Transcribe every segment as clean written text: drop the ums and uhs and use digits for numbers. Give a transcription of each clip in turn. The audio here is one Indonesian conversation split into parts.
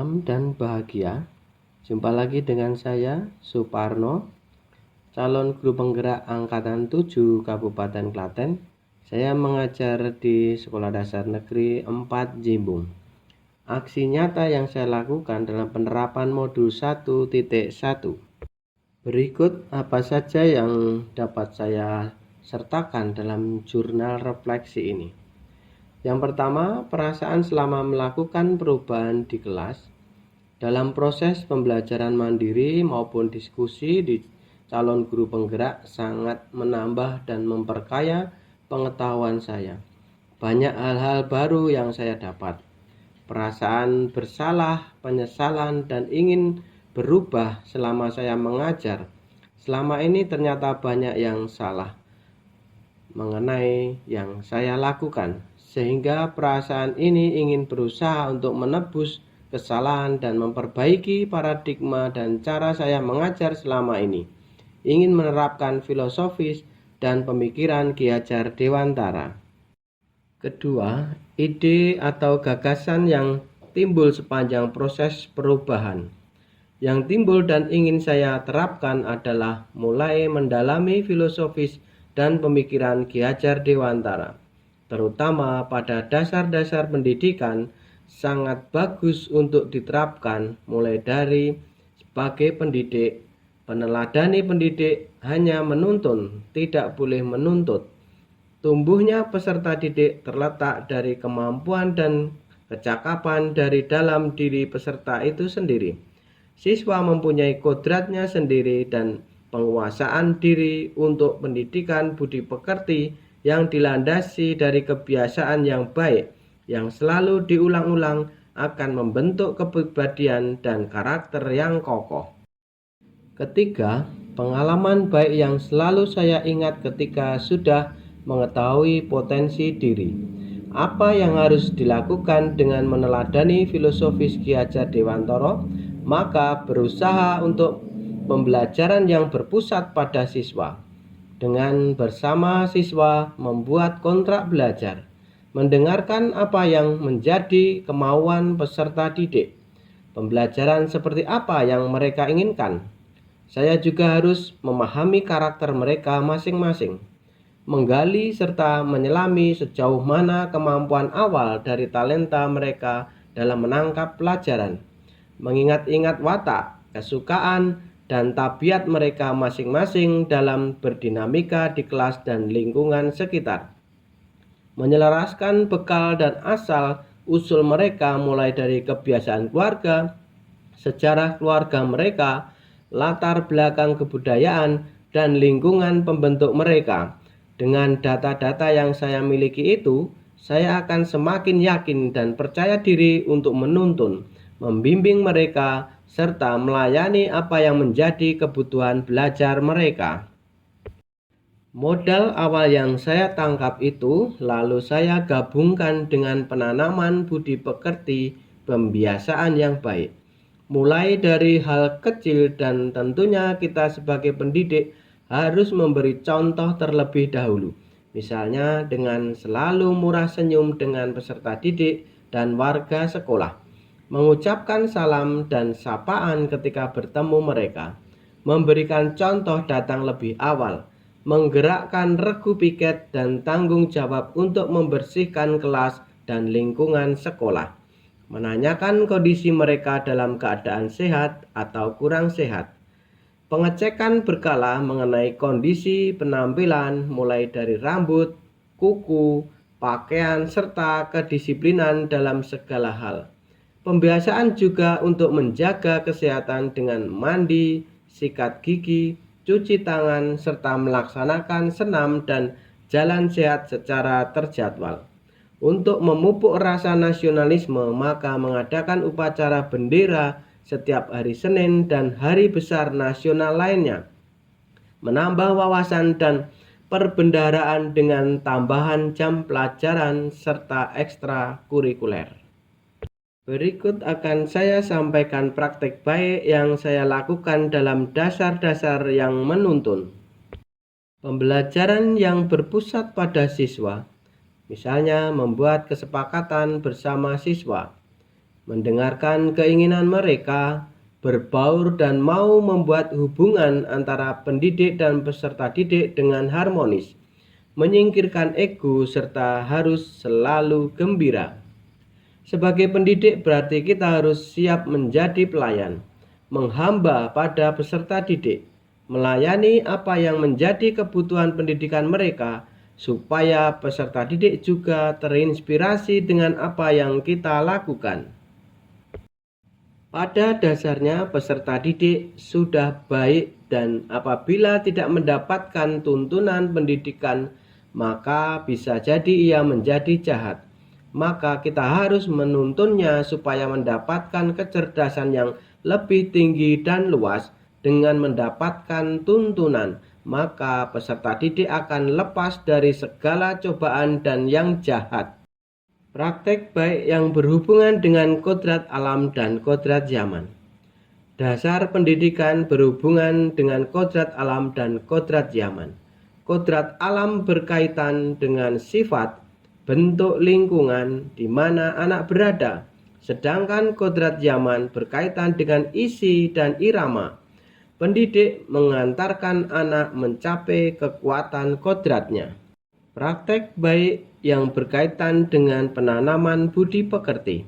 Salam dan bahagia. Jumpa lagi dengan saya, Suparno, calon guru penggerak Angkatan 7 Kabupaten Klaten. Saya mengajar di Sekolah Dasar Negeri 4 Jimbung. Aksi nyata yang saya lakukan dalam penerapan modul 1.1. Berikut apa saja yang dapat saya sertakan dalam jurnal refleksi ini. Yang pertama, perasaan selama melakukan perubahan di kelas. Dalam proses pembelajaran mandiri maupun diskusi di calon guru penggerak sangat menambah dan memperkaya pengetahuan saya. Banyak hal-hal baru yang saya dapat. Perasaan bersalah, penyesalan, dan ingin berubah selama saya mengajar. Selama ini ternyata banyak yang salah mengenai yang saya lakukan, sehingga perasaan ini ingin berusaha untuk menebus kesalahan dan memperbaiki paradigma dan cara saya mengajar selama ini. Ingin menerapkan filosofis dan pemikiran Ki Hajar Dewantara. Kedua, ide atau gagasan yang timbul sepanjang proses perubahan. Yang timbul dan ingin saya terapkan adalah mulai mendalami filosofis dan pemikiran Ki Hajar Dewantara, terutama pada dasar-dasar pendidikan. Sangat bagus untuk diterapkan mulai dari sebagai pendidik. Meneladani pendidik hanya menuntun, tidak boleh menuntut. Tumbuhnya peserta didik terletak dari kemampuan dan kecakapan dari dalam diri peserta itu sendiri. Siswa mempunyai kodratnya sendiri dan penguasaan diri untuk pendidikan budi pekerti yang dilandasi dari kebiasaan yang baik yang selalu diulang-ulang akan membentuk kepribadian dan karakter yang kokoh. Ketiga, pengalaman baik yang selalu saya ingat ketika sudah mengetahui potensi diri. Apa yang harus dilakukan dengan meneladani filosofis Ki Hajar Dewantara? Maka berusaha untuk pembelajaran yang berpusat pada siswa. Dengan bersama siswa membuat kontrak belajar, mendengarkan apa yang menjadi kemauan peserta didik, pembelajaran seperti apa yang mereka inginkan. Saya juga harus memahami karakter mereka masing-masing, menggali serta menyelami sejauh mana kemampuan awal dari talenta mereka dalam menangkap pelajaran, mengingat-ingat watak, kesukaan, dan tabiat mereka masing-masing dalam berdinamika di kelas dan lingkungan sekitar. Menyelaraskan bekal dan asal usul mereka mulai dari kebiasaan keluarga, sejarah keluarga mereka, latar belakang kebudayaan, dan lingkungan pembentuk mereka. Dengan data-data yang saya miliki itu, saya akan semakin yakin dan percaya diri untuk menuntun, membimbing mereka, serta melayani apa yang menjadi kebutuhan belajar mereka. Modal awal yang saya tangkap itu lalu saya gabungkan dengan penanaman budi pekerti pembiasaan yang baik. Mulai dari hal kecil, dan tentunya kita sebagai pendidik harus memberi contoh terlebih dahulu. Misalnya dengan selalu murah senyum dengan peserta didik dan warga sekolah, mengucapkan salam dan sapaan ketika bertemu mereka, memberikan contoh datang lebih awal, menggerakkan regu piket dan tanggung jawab untuk membersihkan kelas dan lingkungan sekolah, menanyakan kondisi mereka dalam keadaan sehat atau kurang sehat, pengecekan berkala mengenai kondisi penampilan mulai dari rambut, kuku, pakaian, serta kedisiplinan dalam segala hal. Pembiasaan juga untuk menjaga kesehatan dengan mandi, sikat gigi, cuci tangan, serta melaksanakan senam dan jalan sehat secara terjadwal. Untuk memupuk rasa nasionalisme, maka mengadakan upacara bendera setiap hari Senin dan hari besar nasional lainnya. Menambah wawasan dan perbendaharaan dengan tambahan jam pelajaran serta ekstrakurikuler. Berikut akan saya sampaikan praktek baik yang saya lakukan dalam dasar-dasar yang menuntun. Pembelajaran yang berpusat pada siswa, misalnya membuat kesepakatan bersama siswa. mendengarkan keinginan mereka, berbaur dan mau membuat hubungan antara pendidik dan peserta didik dengan harmonis, menyingkirkan ego serta harus selalu gembira. Sebagai pendidik berarti kita harus siap menjadi pelayan, menghamba pada peserta didik, melayani apa yang menjadi kebutuhan pendidikan mereka, supaya peserta didik juga terinspirasi dengan apa yang kita lakukan. Pada dasarnya peserta didik sudah baik dan apabila tidak mendapatkan tuntunan pendidikan, maka bisa jadi ia menjadi jahat. Maka kita harus menuntunnya supaya mendapatkan kecerdasan yang lebih tinggi dan luas. Dengan mendapatkan tuntunan, maka peserta didik akan lepas dari segala cobaan dan yang jahat. Praktek baik yang berhubungan dengan kodrat alam dan kodrat zaman. Dasar pendidikan berhubungan dengan kodrat alam dan kodrat zaman. Kodrat alam berkaitan dengan sifat, bentuk lingkungan di mana anak berada, sedangkan kodrat zaman berkaitan dengan isi dan irama. Pendidik mengantarkan anak mencapai kekuatan kodratnya. Praktek baik yang berkaitan dengan penanaman budi pekerti.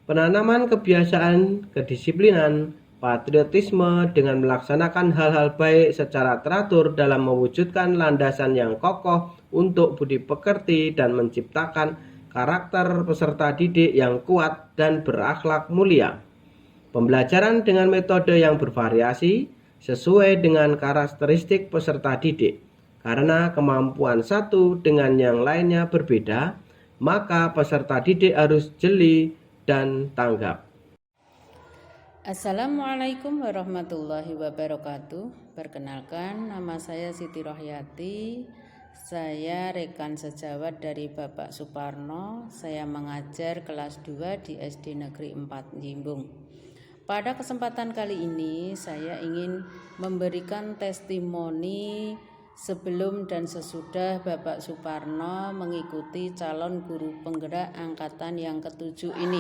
Penanaman kebiasaan, kedisiplinan, patriotisme dengan melaksanakan hal-hal baik secara teratur dalam mewujudkan landasan yang kokoh untuk budi pekerti dan menciptakan karakter peserta didik yang kuat dan berakhlak mulia. Pembelajaran dengan metode yang bervariasi sesuai dengan karakteristik peserta didik. Karena kemampuan satu dengan yang lainnya berbeda, maka peserta didik harus jeli dan tanggap. Assalamualaikum warahmatullahi wabarakatuh. Perkenalkan, nama saya Siti Rohyati. Saya rekan sejawat dari Bapak Suparno. Saya mengajar kelas 2 di SD Negeri 4 Jimbung. Pada kesempatan kali ini saya ingin memberikan testimoni sebelum dan sesudah Bapak Suparno mengikuti calon guru penggerak angkatan yang ke-7 ini.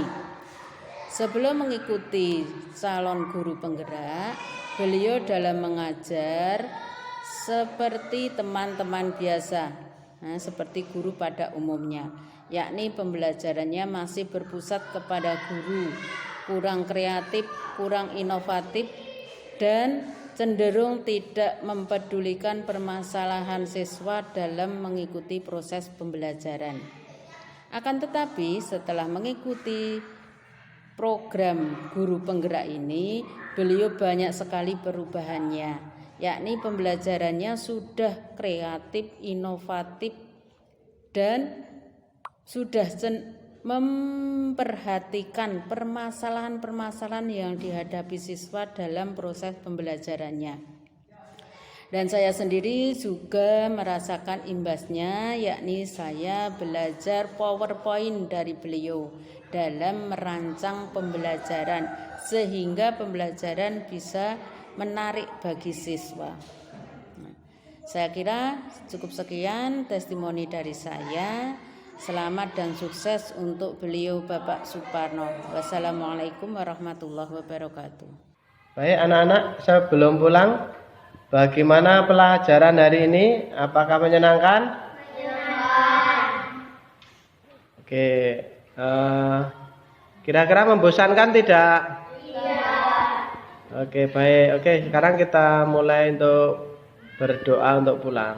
Sebelum mengikuti calon guru penggerak, beliau dalam mengajar seperti teman-teman biasa, seperti guru pada umumnya, yakni pembelajarannya masih berpusat kepada guru, kurang kreatif, kurang inovatif, dan cenderung tidak mempedulikan permasalahan siswa dalam mengikuti proses pembelajaran. Akan tetapi setelah mengikuti program guru penggerak ini, beliau banyak sekali perubahannya, yakni pembelajarannya sudah kreatif, inovatif, dan sudah memperhatikan permasalahan-permasalahan yang dihadapi siswa dalam proses pembelajarannya. Dan saya sendiri juga merasakan imbasnya, yakni saya belajar PowerPoint dari beliau dalam merancang pembelajaran sehingga pembelajaran bisa menarik bagi siswa. Saya kira cukup sekian testimoni dari saya. Selamat dan sukses untuk beliau Bapak Suparno. Wassalamualaikum warahmatullahi wabarakatuh. Baik anak-anak, sebelum pulang, bagaimana pelajaran hari ini? Apakah menyenangkan? Menyenangkan. Oke, kira-kira membosankan tidak? Tidak. Oke, baik. Oke, sekarang kita mulai untuk berdoa untuk pulang.